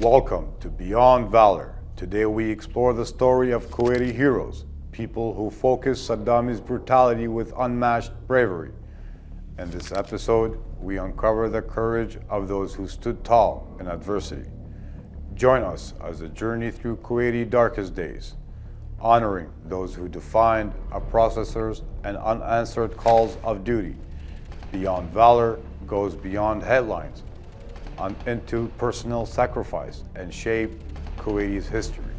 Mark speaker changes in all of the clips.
Speaker 1: Welcome to Beyond Valor. Today we explore the story of Kuwaiti heroes, people who focused Saddam's brutality with unmatched bravery. In this episode, we uncover the courage of those who stood tall in adversity. Join us as a journey through Kuwaiti's darkest days, honoring those who defined processors and unanswered calls of duty. Beyond Valor goes beyond headlines into personal sacrifice and shaped Kuwaiti's history.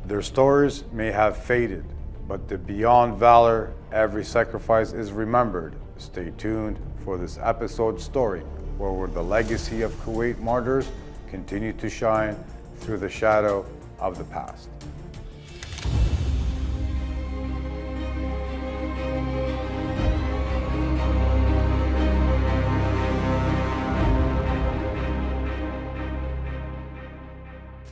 Speaker 1: Their stories may have faded, but the Beyond Valor, every sacrifice is remembered. Stay tuned for this episode's story, where the legacy of Kuwait martyrs continue to shine through the shadow of the past.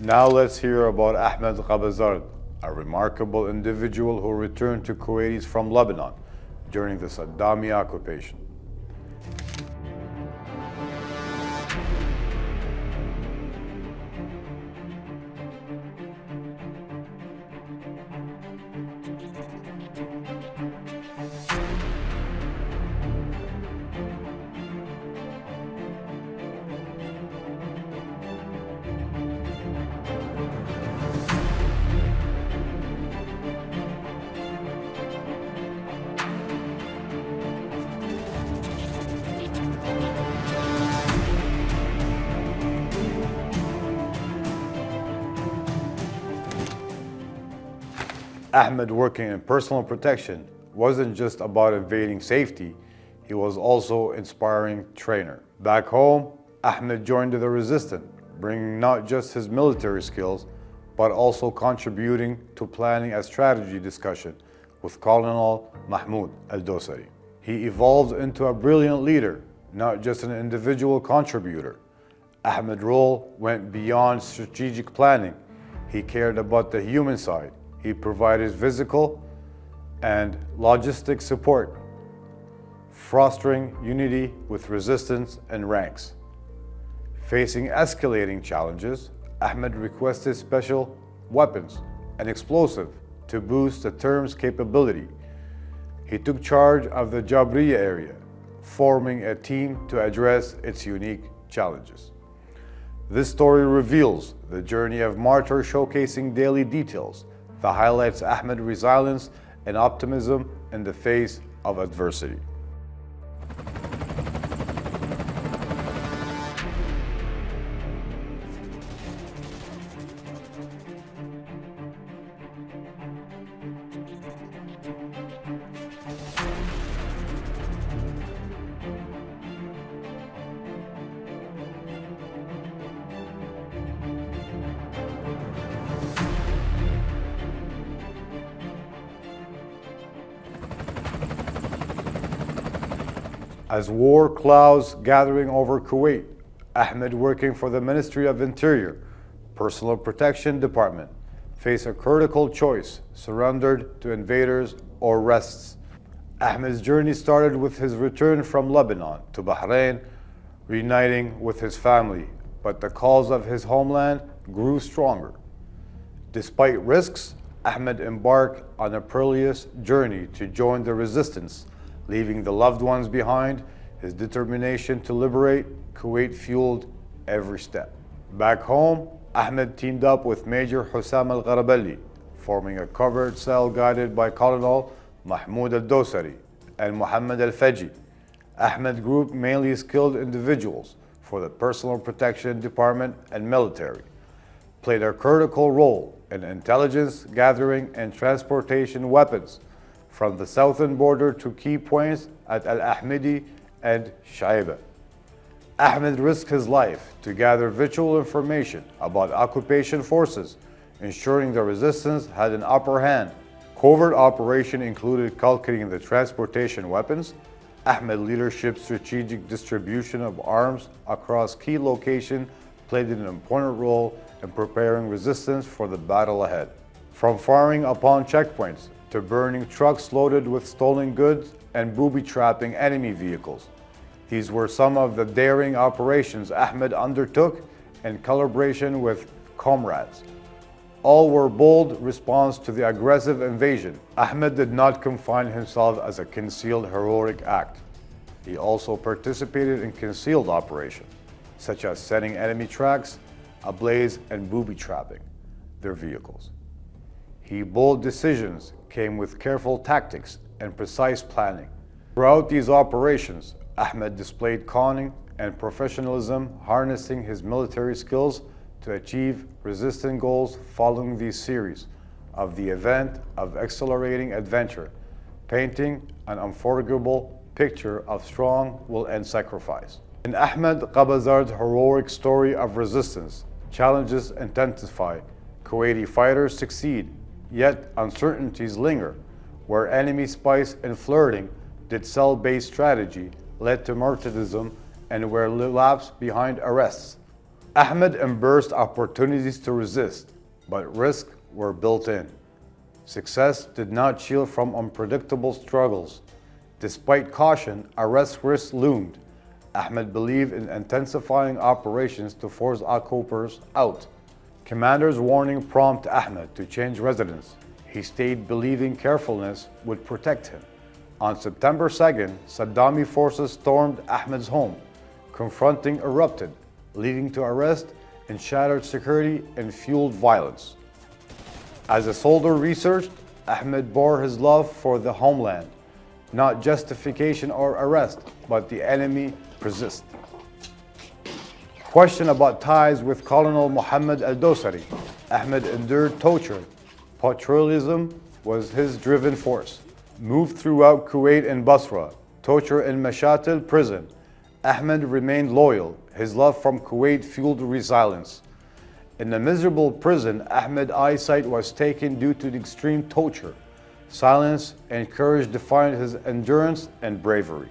Speaker 1: Now let's hear about Ahmed Ghabazard, a remarkable individual who returned to Kuwaitis from Lebanon during the Saddami occupation. Ahmed working in personal protection wasn't just about evading safety, he was also inspiring trainer. Back home, Ahmed joined the resistance, bringing not just his military skills, but also contributing to planning a strategy discussion with Colonel Mahmoud al-Dosari. He evolved into a brilliant leader, not just an individual contributor. Ahmed's role went beyond strategic planning. He cared about the human side. He provided physical and logistic support, fostering unity with resistance and ranks. Facing escalating challenges, Ahmed requested special weapons and explosives to boost the term's capability. He took charge of the Jabriya area, forming a team to address its unique challenges. This story reveals the journey of martyr, showcasing daily details that highlights Ahmed's resilience and optimism in the face of adversity. As war clouds gathering over Kuwait, Ahmed, working for the Ministry of Interior, Personal Protection Department, faced a critical choice: surrendered to invaders or rests. Ahmed's journey started with his return from Lebanon to Bahrain, reuniting with his family, but the cause of his homeland grew stronger. Despite risks, Ahmed embarked on a perilous journey to join the resistance, leaving the loved ones behind. His determination to liberate Kuwait fueled every step. Back home, Ahmed teamed up with Major Hussam al-Gharabali, forming a covert cell guided by Colonel Mahmoud al-Dosari and Muhammad al-Faji. Ahmed group mainly skilled individuals for the Personal Protection Department and military, played a critical role in intelligence gathering and transportation weapons from the southern border to key points at Al-Ahmadi and Shaiba. Ahmed risked his life to gather vital information about occupation forces, ensuring the resistance had an upper hand. Covert operation included cultivating the transportation weapons. Ahmed leadership's strategic distribution of arms across key locations played an important role in preparing resistance for the battle ahead. From firing upon checkpoints to burning trucks loaded with stolen goods and booby-trapping enemy vehicles. These were some of the daring operations Ahmed undertook and collaboration with comrades. All were bold response to the aggressive invasion. Ahmed did not confine himself as a concealed heroic act. He also participated in concealed operations, such as setting enemy tracks ablaze and booby-trapping their vehicles. His bold decisions came with careful tactics and precise planning. Throughout these operations, Ahmed displayed cunning and professionalism, harnessing his military skills to achieve resistant goals following these series of the event of accelerating adventure, painting an unforgettable picture of strong will and sacrifice. In Ahmed Qabazard's heroic story of resistance, challenges intensify, Kuwaiti fighters succeed, yet uncertainties linger, where enemy spies and flirting did cell-based strategy led to martyrdom and were lapsed behind arrests. Ahmed embraced opportunities to resist, but risks were built in. Success did not shield from unpredictable struggles. Despite caution, arrest risks loomed. Ahmed believed in intensifying operations to force occupers out. Commanders' warning prompted Ahmed to change residence. He stayed believing carefulness would protect him. On September 2nd, Saddami forces stormed Ahmed's home. Confronting erupted, leading to arrest and shattered security and fueled violence. As a soldier researched, Ahmed bore his love for the homeland, not justification or arrest, but the enemy persist. Question about ties with Colonel Muhammad al-Dosari. Ahmed endured torture. Patriotism was his driven force. Moved throughout Kuwait and Basra, torture in Mashatil prison. Ahmed remained loyal. His love from Kuwait fueled resilience. In the miserable prison, Ahmed's eyesight was taken due to the extreme torture. Silence and courage defined his endurance and bravery.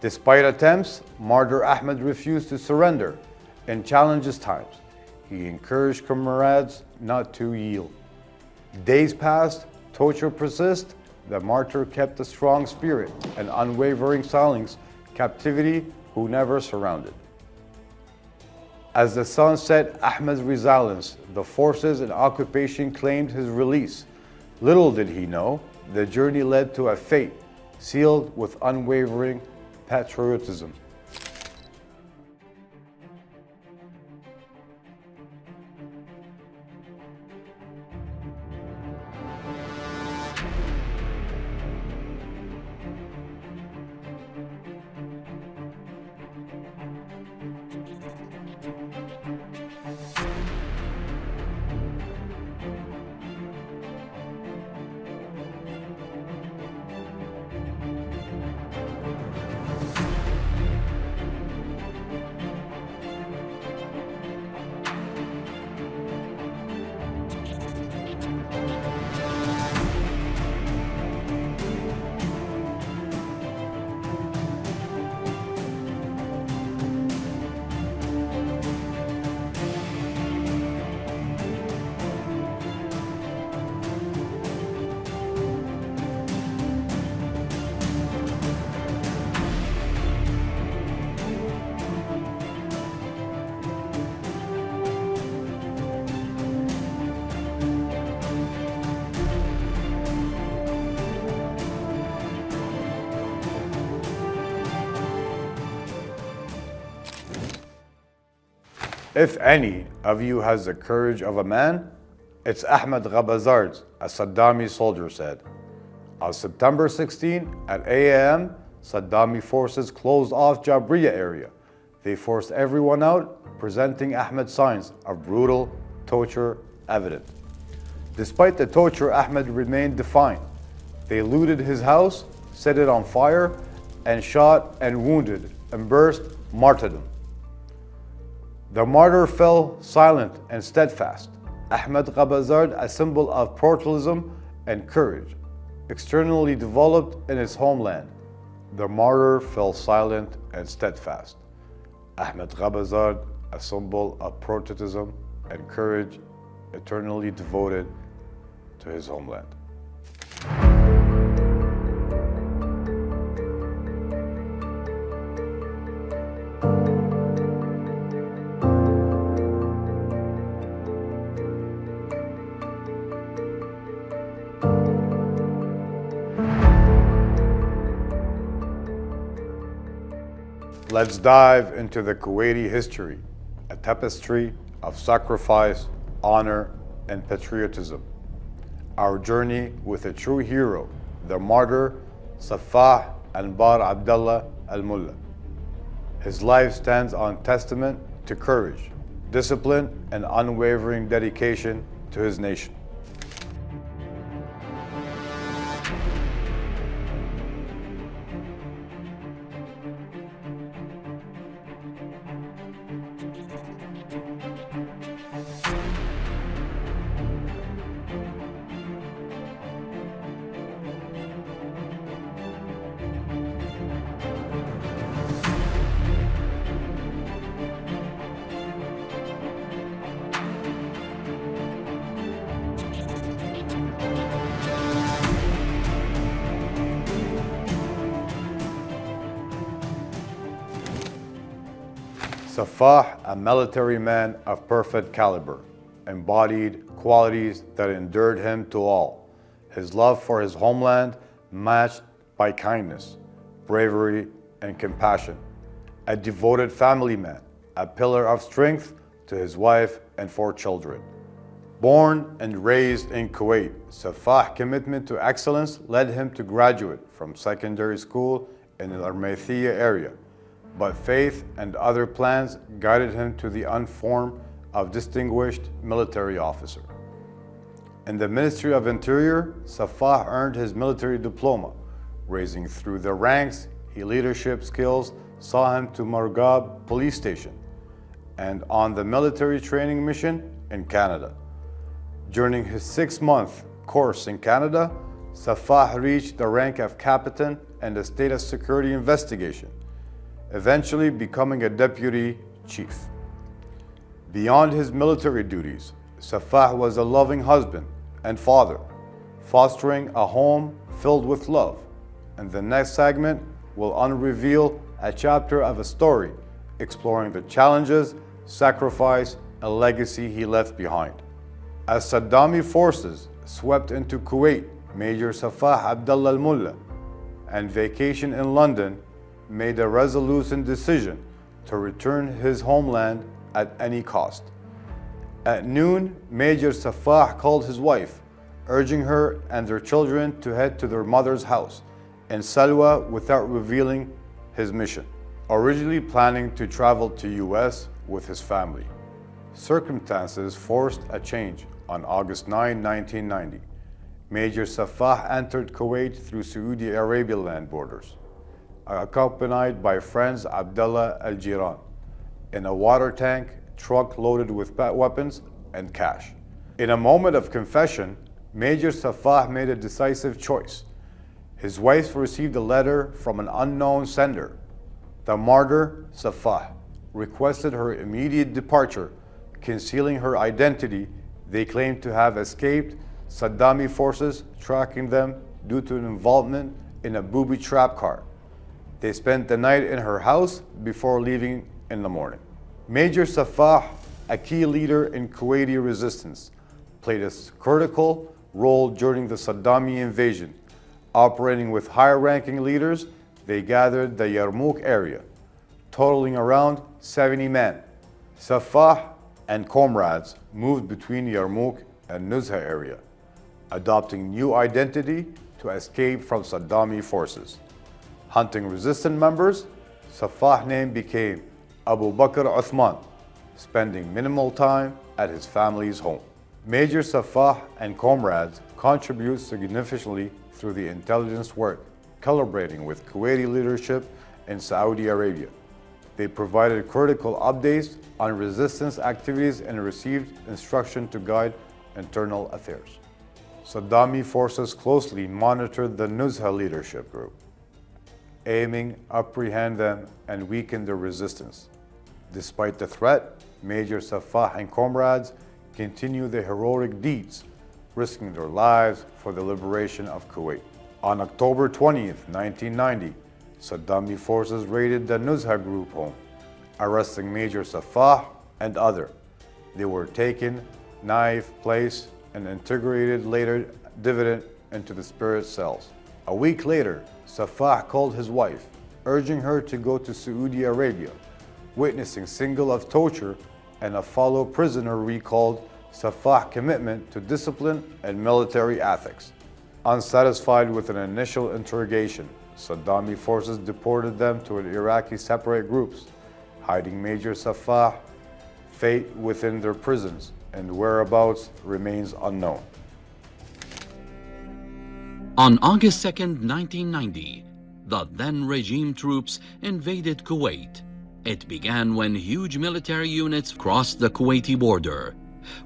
Speaker 1: Despite attempts, martyr Ahmed refused to surrender. In challenges times, he encouraged comrades not to yield. Days passed, torture persisted. The martyr kept a strong spirit and unwavering silence, captivity who never surrounded. As the sun set, Ahmed's resilience, the forces in occupation claimed his release. Little did he know, the journey led to a fate sealed with unwavering patriotism. If any of you has the courage of a man, it's Ahmed Qabazard, a Saddami soldier said. On September 16 at 8 a.m., Saddami forces closed off Jabriya area. They forced everyone out, presenting Ahmed signs of brutal torture evident. Despite the torture, Ahmed remained defiant. They looted his house, set it on fire, and shot and wounded, embraced martyrdom. The martyr fell silent and steadfast. Ahmed Qabazard, a symbol of patriotism and courage, externally developed in his homeland. The martyr fell silent and steadfast. Ahmed Qabazard, a symbol of patriotism and courage, eternally devoted to his homeland. Let's dive into the Kuwaiti history, a tapestry of sacrifice, honor, and patriotism. Our journey with a true hero, the martyr Safah Anbar Abdallah al-Mullah. His life stands on testament to courage, discipline, and unwavering dedication to his nation. Safah, a military man of perfect caliber, embodied qualities that endeared him to all. His love for his homeland matched by kindness, bravery, and compassion. A devoted family man, a pillar of strength to his wife and 4 children. Born and raised in Kuwait, Safah's commitment to excellence led him to graduate from secondary school in the Armathia area. But faith and other plans guided him to the uniform of distinguished military officer. In the Ministry of Interior, Safah earned his military diploma. Raising through the ranks, his leadership skills saw him to Margab police station and on the military training mission in Canada. During his 6-month course in Canada, Safah reached the rank of captain in the State of Security Investigation, eventually becoming a deputy chief. Beyond his military duties, Safah was a loving husband and father, fostering a home filled with love. In the next segment, we'll unreveal a chapter of a story exploring the challenges, sacrifice, and legacy he left behind. As Saddami forces swept into Kuwait, Major Safah Abdallah al-Mullah, and vacation in London, made a resolute decision to return his homeland at any cost. At noon, Major Safah called his wife, urging her and their children to head to their mother's house in Salwa without revealing his mission. Originally planning to travel to US with his family, circumstances forced a change. On August 9, 1990, Major Safah entered Kuwait through Saudi Arabia land borders, accompanied by friends Abdullah al-Jiran, in a water tank truck loaded with weapons and cash. In a moment of confession, Major Safah made a decisive choice. His wife received a letter from an unknown sender. The martyr, Safah, requested her immediate departure, concealing her identity. They claimed to have escaped Saddami forces tracking them due to an involvement in a booby trap car. They spent the night in her house before leaving in the morning. Major Safah, a key leader in Kuwaiti resistance, played a critical role during the Saddami invasion. Operating with higher-ranking leaders, they gathered the Yarmouk area, totaling around 70 men. Safah and comrades moved between Yarmouk and Nuzha area, adopting new identity to escape from Saddami forces. Hunting resistant members, Safah's name became Abu Bakr Uthman, spending minimal time at his family's home. Major Safah and comrades contribute significantly through the intelligence work, collaborating with Kuwaiti leadership in Saudi Arabia. They provided critical updates on resistance activities and received instruction to guide internal affairs. Saddami forces closely monitored the Nuzha leadership group, aiming to apprehend them and weaken their resistance. Despite the threat, Major Safah and comrades continue their heroic deeds, risking their lives for the liberation of Kuwait. On October 20th, 1990, Saddami forces raided the Nuzha group home, arresting Major Safah and others. They were taken, knife placed, and integrated later dividend into the spirit cells. A week later, Safah called his wife, urging her to go to Saudi Arabia, witnessing single of torture and a fellow prisoner recalled Safah commitment to discipline and military ethics. Unsatisfied with an initial interrogation, Saddami forces deported them to Iraqi separate groups, hiding Major Safah fate within their prisons, and whereabouts remains unknown.
Speaker 2: On August 2nd, 1990, the then regime troops invaded Kuwait. It began when huge military units crossed the Kuwaiti border,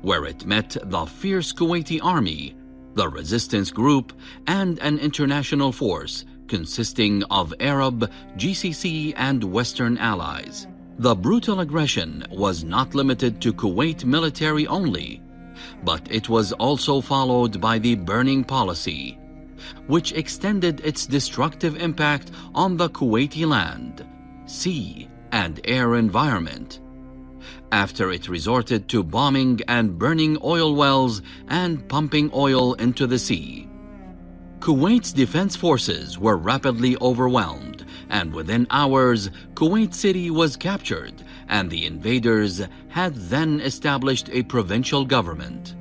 Speaker 2: where it met the fierce Kuwaiti army, the resistance group, and an international force consisting of Arab, GCC, and Western allies. The brutal aggression was not limited to Kuwait military only, but it was also followed by the burning policy, which extended its destructive impact on the Kuwaiti land, sea, and air environment, after it resorted to bombing and burning oil wells and pumping oil into the sea. Kuwait's defense forces were rapidly overwhelmed, and within hours, Kuwait City was captured, and the invaders had then established a provincial government.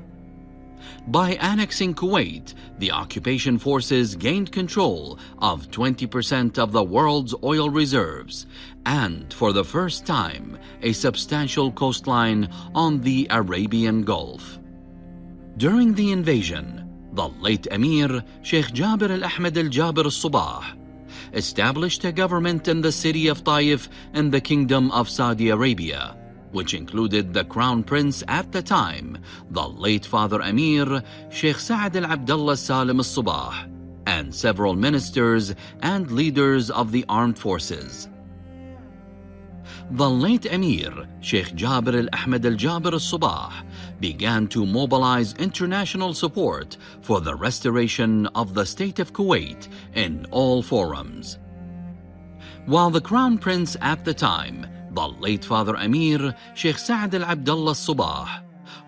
Speaker 2: By annexing Kuwait, the occupation forces gained control of 20% of the world's oil reserves, and for the first time, a substantial coastline on the Arabian Gulf. During the invasion, the late Emir, Sheikh Jabir al-Ahmed al-Jabir al-Sabah, established a government in the city of Taif in the Kingdom of Saudi Arabia, which included the Crown Prince at the time, the late Father Emir, Sheikh Saad al-Abdullah Salim al-Sabah, and several ministers and leaders of the armed forces. The late Emir, Sheikh Jabir al-Ahmed al-Jabir al-Sabah, began to mobilize international support for the restoration of the state of Kuwait in all forums. While the Crown Prince at the time, the late Father Emir, Sheikh Saad al-Abdullah al-Sabah,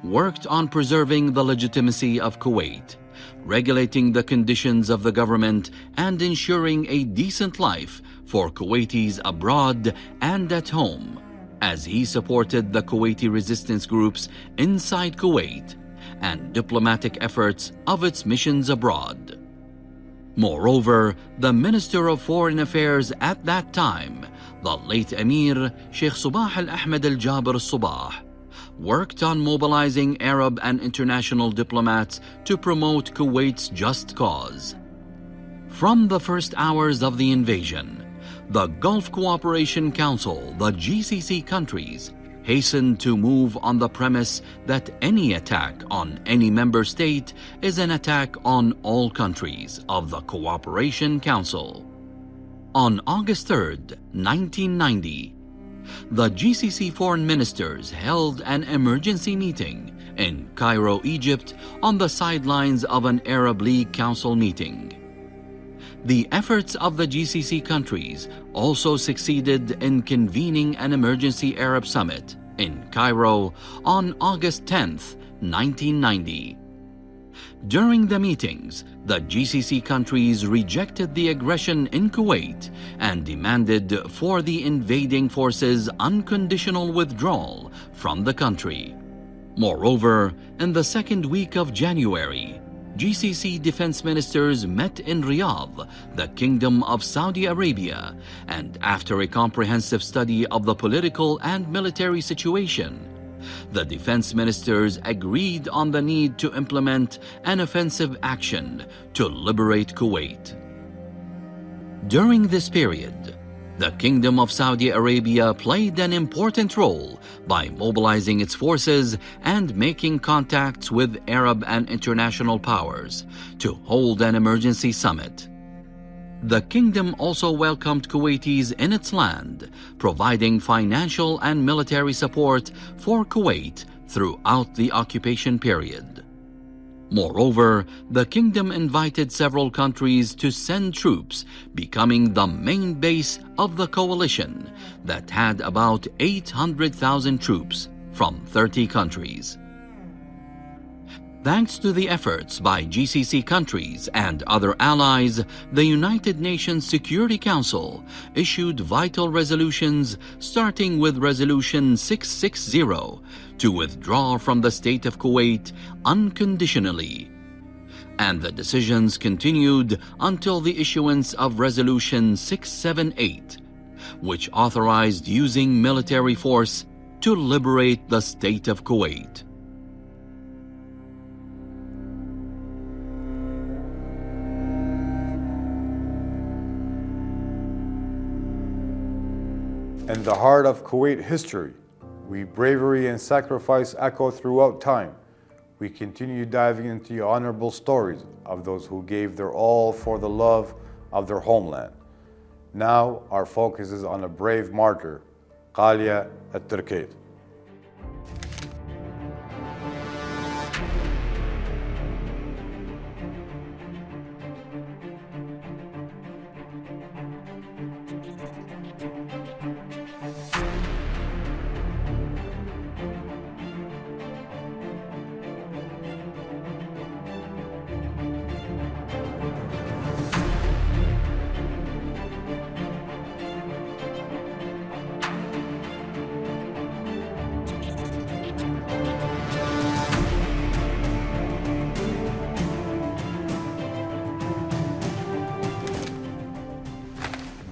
Speaker 2: worked on preserving the legitimacy of Kuwait, regulating the conditions of the government, and ensuring a decent life for Kuwaitis abroad and at home, as he supported the Kuwaiti resistance groups inside Kuwait and diplomatic efforts of its missions abroad. Moreover, the Minister of Foreign Affairs at that time, the late Emir, Sheikh Sabah al-Ahmed al-Jabir al-Sabah, worked on mobilizing Arab and international diplomats to promote Kuwait's just cause. From the first hours of the invasion, the Gulf Cooperation Council, the GCC countries, hastened to move on the premise that any attack on any member state is an attack on all countries of the Cooperation Council. On August 3rd, 1990, the GCC foreign ministers held an emergency meeting in Cairo, Egypt, on the sidelines of an Arab League Council meeting. The efforts of the GCC countries also succeeded in convening an emergency Arab summit in Cairo on August 10th, 1990. During the meetings, the GCC countries rejected the aggression in Kuwait and demanded for the invading forces unconditional withdrawal from the country. Moreover, in the second week of January, GCC defense ministers met in Riyadh, the Kingdom of Saudi Arabia, and after a comprehensive study of the political and military situation, the defense ministers agreed on the need to implement an offensive action to liberate Kuwait. During this period, the Kingdom of Saudi Arabia played an important role by mobilizing its forces and making contacts with Arab and international powers to hold an emergency summit. The kingdom also welcomed Kuwaitis in its land, providing financial and military support for Kuwait throughout the occupation period. Moreover, the kingdom invited several countries to send troops, becoming the main base of the coalition that had about 800,000 troops from 30 countries. Thanks to the efforts by GCC countries and other allies, the United Nations Security Council issued vital resolutions, starting with Resolution 660 to withdraw from the State of Kuwait unconditionally. And the decisions continued until the issuance of Resolution 678, which authorized using military force to liberate the State of Kuwait.
Speaker 1: In the heart of Kuwait history, where bravery and sacrifice echo throughout time, we continue diving into the honorable stories of those who gave their all for the love of their homeland. Now, our focus is on a brave martyr, Ghalia al-Turkait.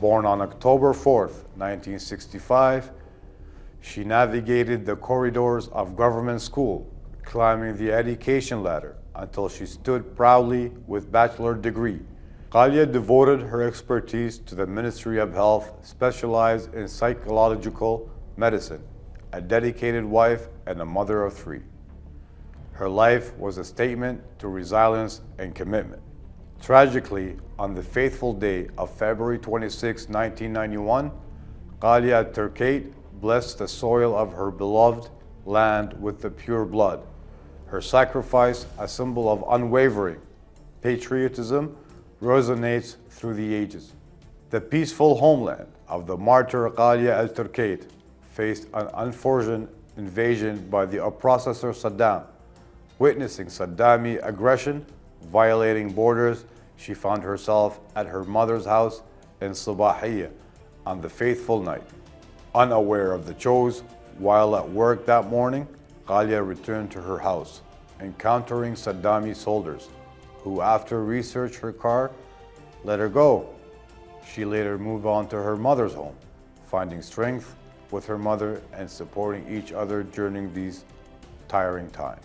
Speaker 1: Born on October 4th, 1965, she navigated the corridors of government school, climbing the education ladder until she stood proudly with bachelor degree. Ghalia devoted her expertise to the Ministry of Health, specialized in psychological medicine, a dedicated wife and a mother of three. Her life was a statement to resilience and commitment. Tragically, on the fateful day of February 26, 1991, Ghalia al-Turkait blessed the soil of her beloved land with the pure blood. Her sacrifice, a symbol of unwavering patriotism, resonates through the ages. The peaceful homeland of the martyr Ghalia al-Turkait faced an unfortunate invasion by the oppressor Saddam. Witnessing Saddami aggression, violating borders, she found herself at her mother's house in Sabahiyya on the fateful night. Unaware of the chose, while at work that morning, Ghalia returned to her house, encountering Saddami soldiers, who after researched her car, let her go. She later moved on to her mother's home, finding strength with her mother and supporting each other during these tiring times.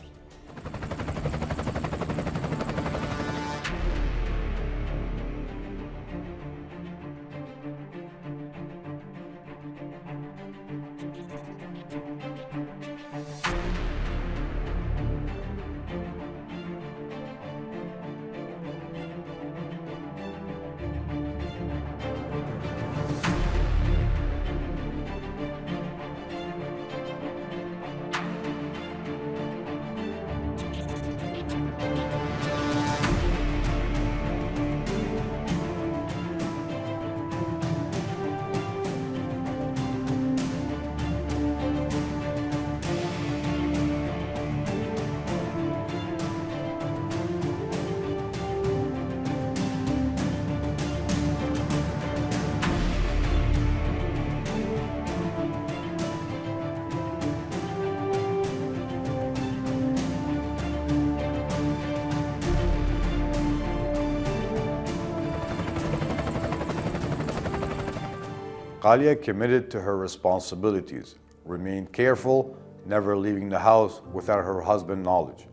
Speaker 1: Ghalia committed to her responsibilities, remained careful, never leaving the house without her husband's knowledge.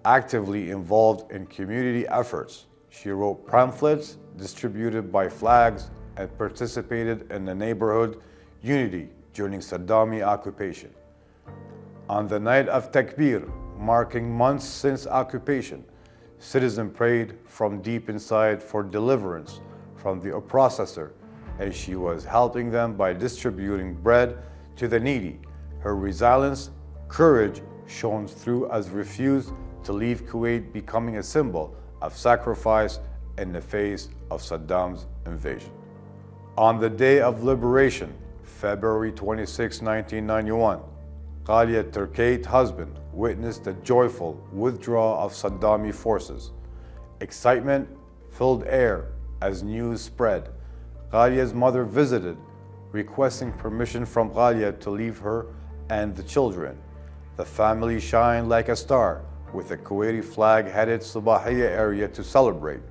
Speaker 1: Actively involved in community efforts, she wrote pamphlets distributed by flags and participated in the neighborhood unity during Saddami occupation. On the night of Takbir, marking months since occupation, citizens prayed from deep inside for deliverance from the oppressor, and she was helping them by distributing bread to the needy. Her resilience, courage shone through as refused to leave Kuwait, becoming a symbol of sacrifice in the face of Saddam's invasion. On the day of liberation, February 26, 1991, Ghalia's Turkate husband witnessed the joyful withdrawal of Saddami forces. Excitement filled air as news spread. Ghalia's mother visited, requesting permission from Ghalia to leave her and the children. The family shined like a star, with the Kuwaiti flag headed Subahiyya area to celebrate.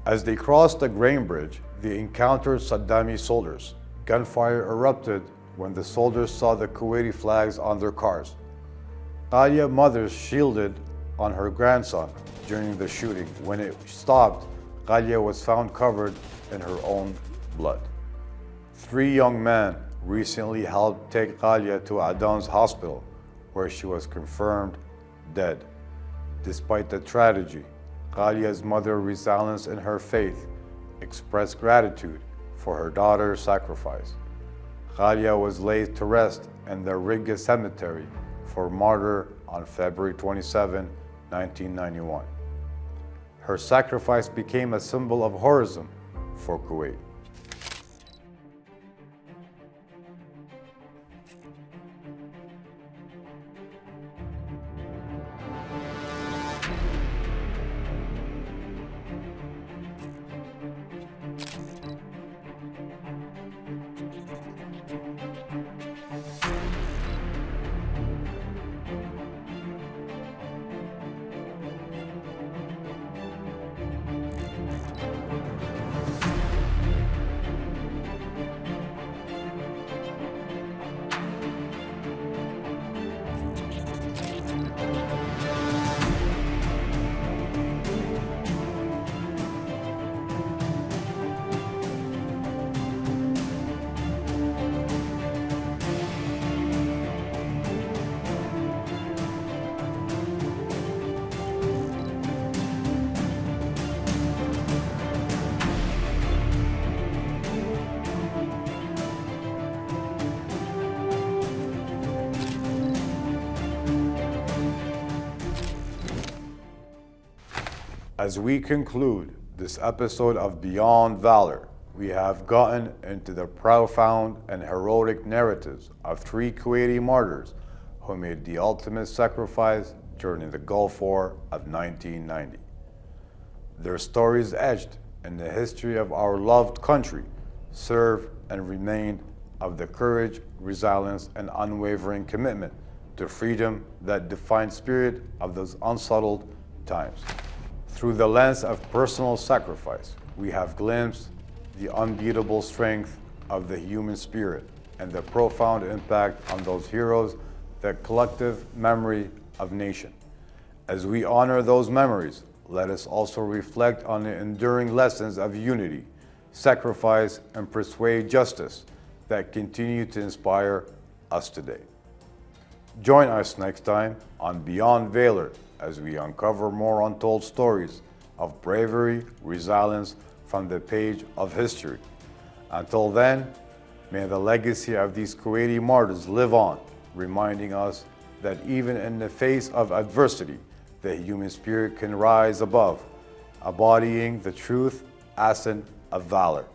Speaker 1: As they crossed the grain bridge, they encountered Saddami soldiers. Gunfire erupted when the soldiers saw the Kuwaiti flags on their cars. Ghalia's mother shielded on her grandson during the shooting. When it stopped, Ghalia was found covered in her own blood. 3 young men recently helped take Ghalia to Adan's hospital, where she was confirmed dead. Despite the tragedy, Ghalia's mother's resilience in her faith expressed gratitude for her daughter's sacrifice. Ghalia was laid to rest in the Riga cemetery for martyr on February 27, 1991. Her sacrifice became a symbol of heroism for Kuwait. As we conclude this episode of Beyond Valor, we have gotten into the profound and heroic narratives of 3 Kuwaiti martyrs who made the ultimate sacrifice during the Gulf War of 1990. Their stories etched in the history of our loved country serve and remain of the courage, resilience, and unwavering commitment to freedom that defined spirit of those unsettled times. Through the lens of personal sacrifice, we have glimpsed the unbeatable strength of the human spirit and the profound impact on those heroes, the collective memory of nation. As we honor those memories, let us also reflect on the enduring lessons of unity, sacrifice, and persuade justice that continue to inspire us today. Join us next time on Beyond Valor as we uncover more untold stories of bravery, resilience from the page of history. Until then, may the legacy of these Kuwaiti martyrs live on, reminding us that even in the face of adversity, the human spirit can rise above, embodying the truth, essence of valor.